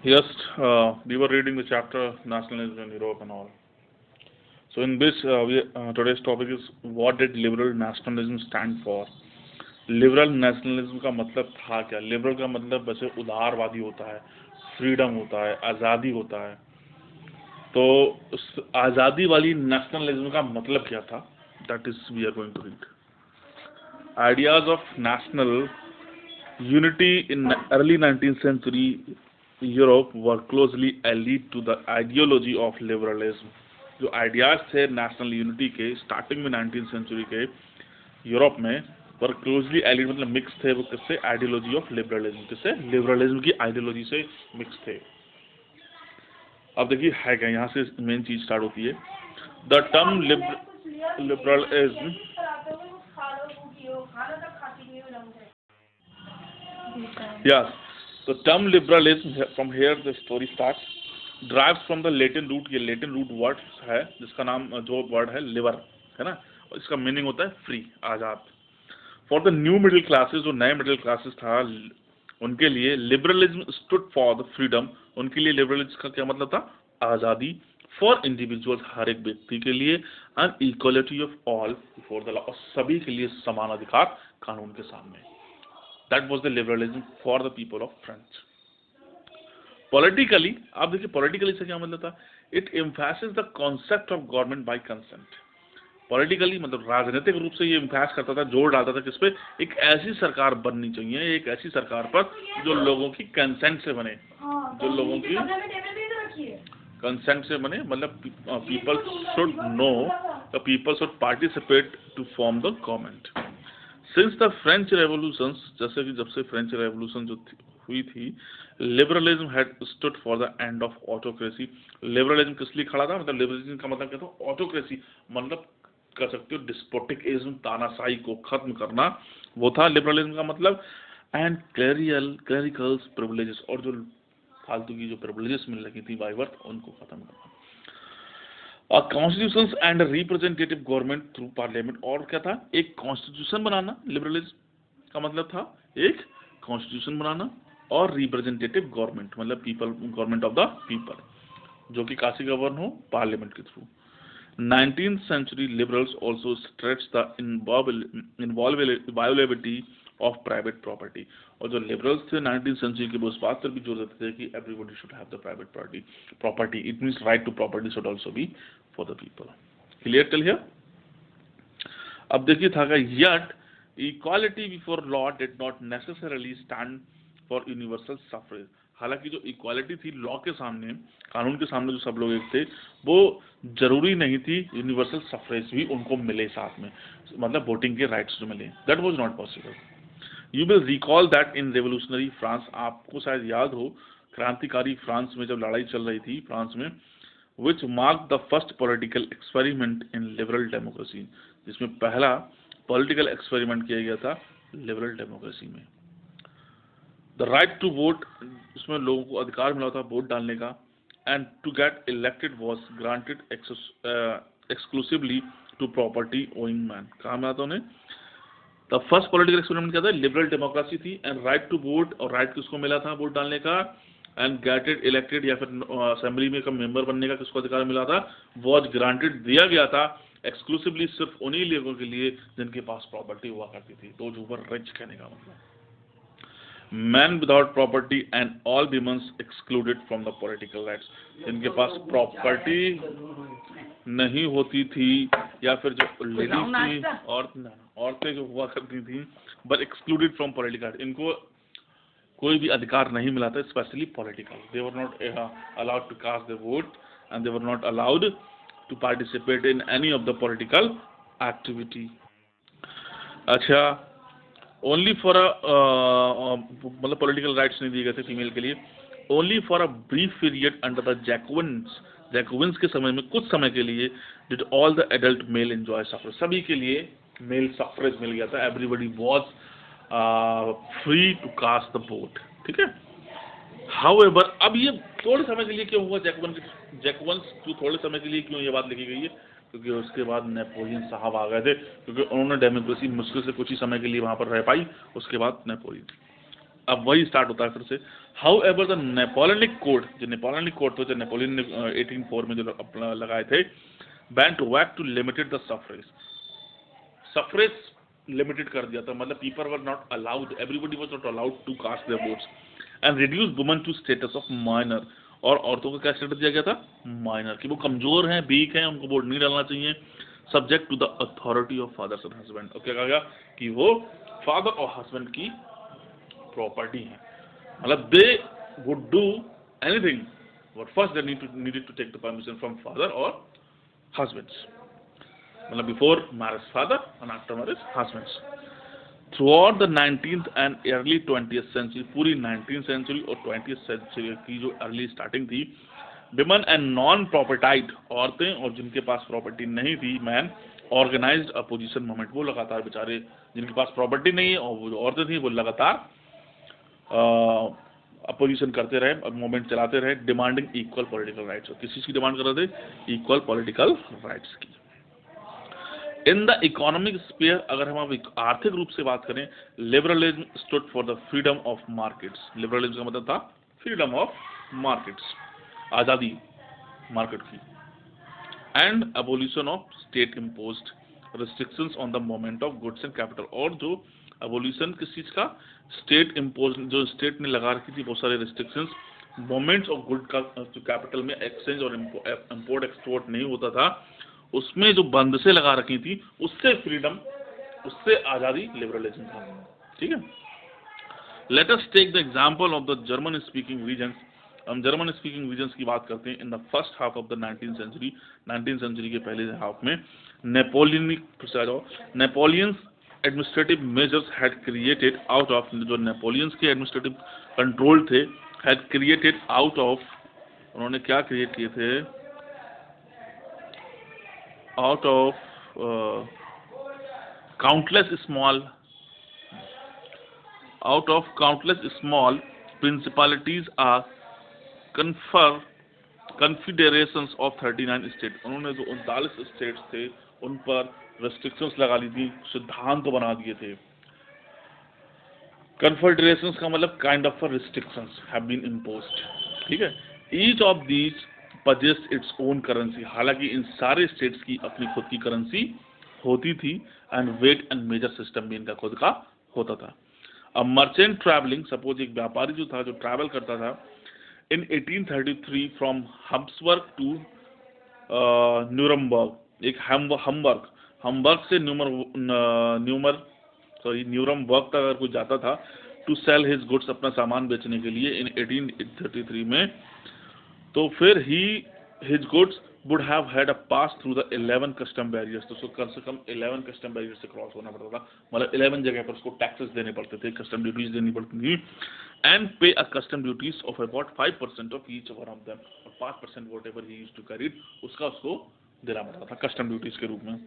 Yes, we were reading the chapter Nationalism in Europe and all. So in this, today's topic is what did liberal nationalism stand for? Liberal nationalism का मतलब था क्या? Liberal का मतलब वैसे उदारवादी होता है, फ्रीडम होता है, आज़ादी होता है। तो उस आज़ादी वाली नेशनलिज्म का मतलब क्या था? That is we are going to read. Ideas of national unity in early 19th century Europe were closely allied to the ideology of liberalism। जो आइडियाज थे नेशनल यूनिटी के स्टार्टिंग में 19th सेंचुरी के Europe में वर closely एलिड मतलब mix थे। वो किससे? Ideology of liberalism. किससे? लिबरलिज्म की आइडियोलॉजी से मिक्स थे। अब देखिए है क्या, यहाँ से मेन चीज स्टार्ट होती है। The term liberalism, yes, the term liberalism from here the story starts derives from the Latin root। ये Latin root word है जिसका नाम, जो वर्ड है लिबर है ना, और इसका मीनिंग होता है free, Azad. For the new middle classes, जो नए मिडिल क्लासेस था उनके लिए liberalism stood for the freedom. उनके लिए लिबरलिज्म का क्या मतलब था? आजादी। फॉर इंडिविजुअल्स, हर एक व्यक्ति के लिए, and equality of all before the law, और सभी के लिए समान अधिकार कानून के सामने। That was the liberalism for the people of French. Politically, आप देखिए पॉलिटिकली से क्या मतलब था? It emphasis the concept of government by consent. Politically मतलब राजनीतिक रूप से ये इम्फेस करता था, जोर डालता था किस पे? एक ऐसी सरकार बननी चाहिए, एक ऐसी सरकार पर जो लोगों की कंसेंट से बने, जो लोगों की कंसेंट से बने, मतलब people should know, the people should participate to form the government. Since the French revolution, जैसे कि जब से फ्रेंच रेवोल्यूशन जो हुई थी, liberalism had stood for the end of autocracy. Liberalism किस लिए खड़ा था? मतलब लिबरलिज्म का मतलब क्या था? ऑटोक्रेसी, मतलब कर सकते हो डिस्पोटिकिज्म, तानाशाही को खत्म करना, वो था लिबरलिज्म का मतलब। एंड क्लेरिकल्स प्रिविलेजेस, और जो फालतू की जो प्रिविलेजेस मिल रही थी बाय बर्थ, उनको खत्म करना। Constitutions and representative government through parliament, और क्या था? एक कॉन्स्टिट्यूशन बनाना। लिबरलिज्म का मतलब था एक कॉन्स्टिट्यूशन बनाना, और रिप्रेजेंटेटिव गवर्नमेंट मतलब people, government of the people, जो कि काशी गवर्न हो पार्लियामेंट के through. 19th century liberals also stretched the inviolability of private property। और जो liberals थे 19th century के, वो इस बात पर भी जोर देते थे कि everybody should have the private property। It means right to property should also be for the people। Clear till here? अब देखिए था का, yet equality before law did not necessarily stand for universal suffrage। हालांकि जो equality थी law के सामने, कानून के सामने जो सब लोग एक थे, वो जरूरी नहीं थी यूनिवर्सल सफरेज भी उनको मिले साथ में, मतलब वोटिंग के राइट्स जो मिले। That was not possible. You will recall that in revolutionary France, आपको शायद याद हो क्रांतिकारी फ्रांस में जब लड़ाई चल रही थी फ्रांस में, which mark the first political experiment in liberal democracy, जिसमें पहला पॉलिटिकल एक्सपेरिमेंट किया गया था लिबरल डेमोक्रेसी में। द राइट टू वोट, इसमें लोगों को अधिकार मिला था वोट डालने का। And to get elected was granted exclusively to property owing man. कहा मिला था उन्हें? द फर्स्ट पॉलिटिकल एक्सपेरिमेंट क्या था? लिबरल डेमोक्रेसी थी। एंड राइट टू वोट, और राइट किसको मिला था वोट डालने का? एंड गेटेड इलेक्टेड, या फिर असेंबली में का मेंबर बनने का किसको अधिकार मिला था? वॉज ग्रांटेड, दिया गया था एक्सक्लूसिवली, सिर्फ उन्हीं लोगों के लिए जिनके पास प्रॉपर्टी हुआ करती थी, दोज हू वर रिच कहने का मतलब। Man without property and all women's excluded from the political rights, जिनके पास प्रॉपर्टी नहीं होती थी, या फिर जो लेडीज थी, औरतें जो हुआ करती थी, बट एक्सक्लूडेड फ्रॉम पॉलिटिकल, इनको कोई भी अधिकार नहीं मिला था, specially political. They were not allowed to cast the vote, and they were not allowed to participate in any of the political activity. अच्छा, ओनली फॉर मतलब पॉलिटिकल राइट्स नहीं दिए गए थे फीमेल के लिए, only for a brief period under the Jacobins. Jacobins के समय में कुछ समय के लिए did all the adult male enjoy suffrage, सभी के लिए मेल सफरेज मिल गया था। Everybody was free to cast the vote, ठीक है। हाउएवर, अब ये थोड़े समय के लिए क्यों हुआ? जैकोबिन्स जो थोड़े समय के लिए क्यों ये बात लिखी गई है? क्योंकि उसके बाद नेपोलियन साहब आ गए थे, क्योंकि उन्होंने डेमोक्रेसी मुश्किल से कुछ ही समय के लिए वहां पर रह पाई, उसके बाद नेपोलियन। अब वही स्टार्ट होता है फिर से। How ever the Napoleonic code, जो नेपोलियनिक कोड थे, जो नेपोलियन ने 1804 में जो अपना लगाए थे, ban to back to limited the suffrage, suffrage limited कर दिया था, मतलब people were not allowed, everybody was not allowed to cast their votes, and reduce women to status of minor, और औरतों को क्या स्टेटस दिया गया था, माइनर, कि वो कमजोर हैं, वीक हैं, उनको वोट नहीं डालना चाहिए, subject to the authority of fathers and husband. और क्या कहा गया कि वो फादर और हस्बैंड की प्रॉपर्टी है, मतलब they would do anything but first they needed to take the permission from father और हस्बैंड्स, मतलब before marriage father and after marriage husbands. Throughout the 19th and early 20th century, पूरी 19th century और 20th century की जो early starting थी, women and non propertied, औरतें और जिनके पास प्रॉपर्टी नहीं थी, मैन, ऑर्गेनाइज्ड अपोजिशन मूवमेंट, वो लगातार बेचारे जिनके पास प्रॉपर्टी नहीं है और वो जो औरतें थी वो लगातार अपोजिशन करते रहे, मूवमेंट चलाते रहे, डिमांडिंग इक्वल पॉलिटिकल राइट्स। किस चीज़ की डिमांड कर रहे थे, इक्वल पॉलिटिकल राइट्स की। इन द इकोनॉमिक स्फीयर, अगर हम अब आर्थिक रूप से बात करें, liberalism stood for the freedom of markets, liberalism का मतलब था फ्रीडम ऑफ मार्केट्स, आज़ादी मार्केट की, and abolition of state imposed restrictions on the movement of goods and capital, और जो एबोलिशन किस चीज़ का, स्टेट इम्पोज, जो स्टेट ने लगा रखी थी बहुत सारे रिस्ट्रिक्शंस, मूवमेंट्स ऑफ गुड का, जो कैपिटल में एक्सचेंज और इम्पोर्ट एक्सपोर्ट नहीं होता था, उसमें जो बंद से लगा रखी थी, उससे फ्रीडम, उससे आज़ादी लिबरलिज्म था। ठीक है, let us take the example of the German speaking regions. हम जर्मन स्पीकिंग रीजन्स की बात करते हैं। In the first half of the 19th century, 19th century के पहले हाफ में, Napoleon's administrative measures had created out of, जो Napoleon's के एडमिनिस्ट्रेटिव कंट्रोल थे, हैड क्रिएटेड आउट ऑफ, उन्होंने क्या क्रिएट किए थे, out of countless small principalities are confederations of 39 states। उन्होंने जो 39 स्टेट्स थे उन पर रेस्ट्रिक्शंस लगा ली थी, सिद्धांत बना दिए थे। कन्फेडरेशंस का मतलब kind of restrictions have been imposed. ठीक है, each of these possess its own currency, हालांकि इन सारे स्टेट्स की अपनी खुद की करेंसी होती थी, and weight and measure system भी इनका खुद का होता था। अब मर्चेंट ट्रैवलिंग, सपोज एक व्यापारी जो था, जो ट्रैवल करता था, इन 1833 फ्रॉम हब्सबर्ग टू न्यूरमबर्ग, एक हम्बर्ग से न्यूरमबर्ग तक अगर कोई जाता था, टू सेल हिज गुड्स, अपना सामान बेचने के लिए, इन 1833 में, तो फिर his goods would have had a pass through the 11 custom barriers, तो उसको कम से कम 11 कस्टम बैरियर से क्रॉस होना पड़ता था, मतलब 11 जगह पर उसको टैक्सेस देने पड़ते थे, कस्टम ड्यूटीज देनी पड़ती थी, and pay a custom duties of about 5% of each one of them, और 5% whatever he used to carry, उसका उसको देना पड़ता था कस्टम ड्यूटीज के रूप में।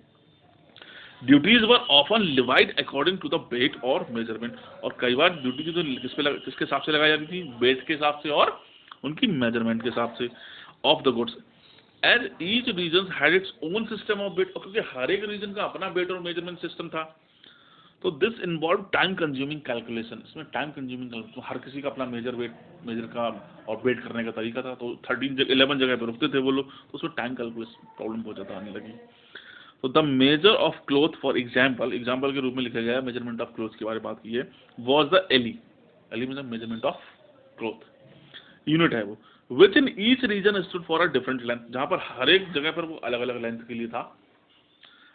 Duties were often levied according to the weight और मेजरमेंट, और कई बार ड्यूटी जो किसके हिसाब से लगाई जाती थी, वेट के हिसाब से और उनकी मेजरमेंट के हिसाब से of the goods, as each region had its own system of weight, क्योंकि हर एक रीजन का अपना वेट और मेजरमेंट सिस्टम था, तो this involve time consuming calculation, इसमें टाइम कंज्यूमिंग, तो हर किसी का अपना मेजर का और वेट करने का तरीका था, तो 11 जगह पर रुकते थे वो लोग, तो उसमें टाइम कैलकुलेशन प्रॉब्लम हो जाता आने लगी। तो the measure of cloth, for example के रूप में लिखा गया है, मेजरमेंट ऑफ क्लोथ के बारे में बात की है, वॉज द एली मतलब मेजरमेंट ऑफ क्लोथ यूनिट है वो, which in each region stood for a different length, जहां पर हर एक जगह पर वो अलग अलग लेंथ के लिए था।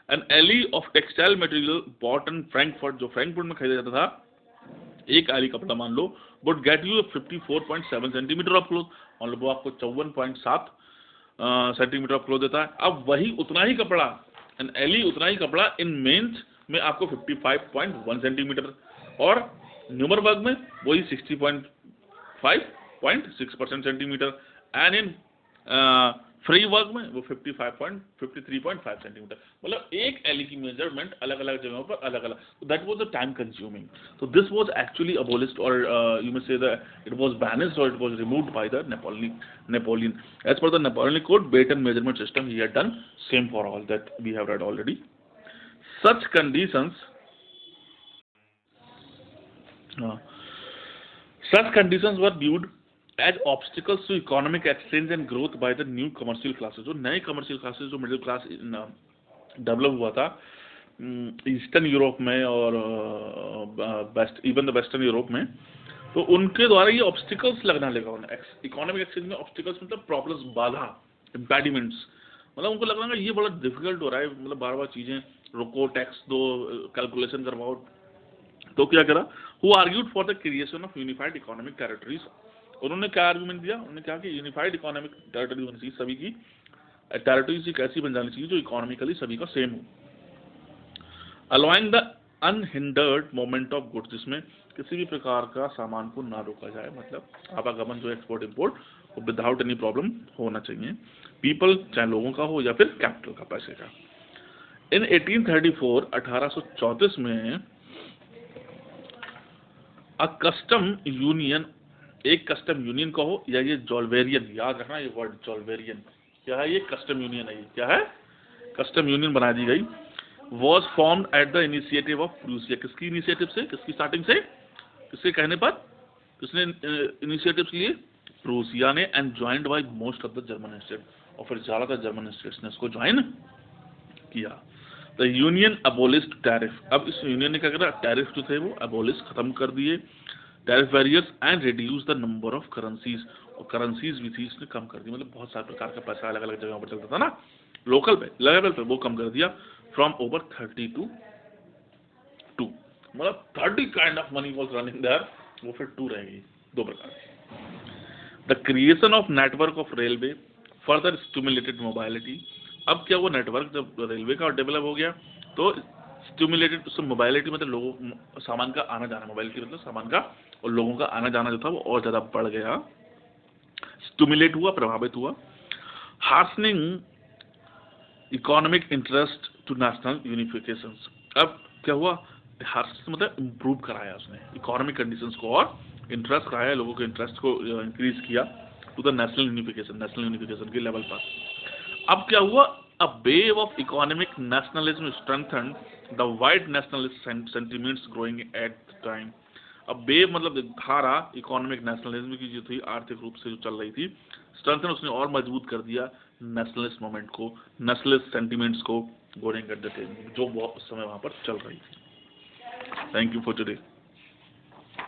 An ell of textile material bought in Frankfurt, जो फ्रैंकफर्ट में खरीदा जाता था, एक एली कपड़ा मान लो, would get you 54.7 centimetre of cloth, मतलब वो आपको 54.7 सेंटीमीटर ऑफ क्लोथ देता है। अब वही उतना ही कपड़ा, एन एली उतना ही कपड़ा इन मेंस में आपको 55.1 सेंटीमीटर, और न्यूमरबर्ग में वही 60.6% सेंटीमीटर, एंड इन फ्री वर्ग में वो 53.5 सेंटीमीटर, मतलब एक एली की मेजरमेंट अलग अलग जगहों पर अलग अलग, that was the time consuming, so this was actually abolished, or you may say that it was banished or it was removed by the Napoleon. As per the Napoleonic code, weight and measurement system he had done same for all, that we have read already. Such conditions Such conditions were viewed as obstacles to economic exchange and growth by the new commercial classes. जो नए commercial classes जो middle class develop हुआ था eastern Europe में और even the western Europe में, तो उनके द्वारा ये ऑब्स्टिकल्स लगना लगा उन्हें इकोनॉमिक एक्सचेंज में। ऑब्स्टिकल्स मतलब प्रॉब्लम्स, बाधा, इम्पेडिमेंट्स, मतलब उनको लगना कि ये बड़ा डिफिकल्ट हो रहा है, मतलब बार बार चीजें रोको, टैक्स दो, कैलकुलेशन करवाओ। तो क्या करा, who argued for the creation of unified economic territories. उन्होंने क्या आर्गुमेंट दिया, उन्होंने कहा कि यूनिफाइड इकोनॉमिक टेरिटरी होनी चाहिए, सभी की टेरिटरीज एक ऐसी बन जानी चाहिए जो इकोनॉमिकली सभी का सेम हो, allowing the unhindered movement of goods, जिसमें किसी भी प्रकार का सामान को ना रोका जाए, मतलब आवागमन जो एक्सपोर्ट इंपोर्ट वो विदाउट एनी प्रॉब्लम होना चाहिए, पीपल चाहे लोगों का हो या फिर कैपिटल का, पैसे का। इन 1834 1834 में अ कस्टम यूनियन, एक कस्टम यूनियन कहो या ये जोल्वेरियन, याद रखना ये वर्ड जोल्वेरियन क्या है, ये कस्टम यूनियन है, ये क्या है, कस्टम यूनियन बना दी गई। Was formed at the initiative of Prussia, किसकी इनिशिएटिव से, किसकी स्टार्टिंग से, किसके कहने पर, किसने इनिशिएटिव लिए, प्रूसिया ने, and joined bye most of the German state, और फिर ज्यादातर जर्मन स्टेट्स ने इसको ज्वाइन किया। द यूनियन अबोलिस्ड टैरिफ, अब इस यूनियन ने क्या करा, टैरिफ जो थे वो अबोलिश, खत्म कर दिए, tariff barriers and reduce the number of currencies, और करेंसीज भी थी इसने कम कर दी, मतलब बहुत सारे प्रकार का पैसा अलग अलग जगहों पर चलता था ना, लोकल पे लेवल पे वो कम कर दिया, फ्रॉम ओवर 30 to 2, मतलब 30 kind of money was running their, वो फिर 2 रहेगी, 2 प्रकार की। The creation of network of railway further stimulated mobility, अब क्या वो नेटवर्क जब रेलवे का डेवलप हो गया तो स्टिमुलेटेड, उससे मोबाइलिटी मतलब लोगों सामान का आना जाना, मोबाइलिटी मतलब सामान का और लोगों का आना जाना जो था वो और ज्यादा बढ़ गया, स्टिमुलेट हुआ, प्रभावित हुआ। Harnessing economic interest to national unification, अब क्या हुआ, हार्स मतलब इम्प्रूव कराया उसने इकोनॉमिक कंडीशंस को और इंटरेस्ट कराया, लोगों के इंटरेस्ट को इंक्रीज किया टू द नेशनल यूनिफिकेशन के लेवल पर। अब क्या हुआ, a wave of economic nationalism strengthened the wide nationalist sentiments growing at the time. अब वेव मतलब धारा इकोनॉमिक नेशनलिज्म की जो थी, आर्थिक रूप से जो चल रही थी, स्ट्रेंथन उसने और मजबूत कर दिया नेशनलिस्ट मोमेंट को, नेशनलिस्ट सेंटिमेंट्स को, गोइंग एट द टाइम, जो उस समय वहां पर चल रही थी। Thank you for today.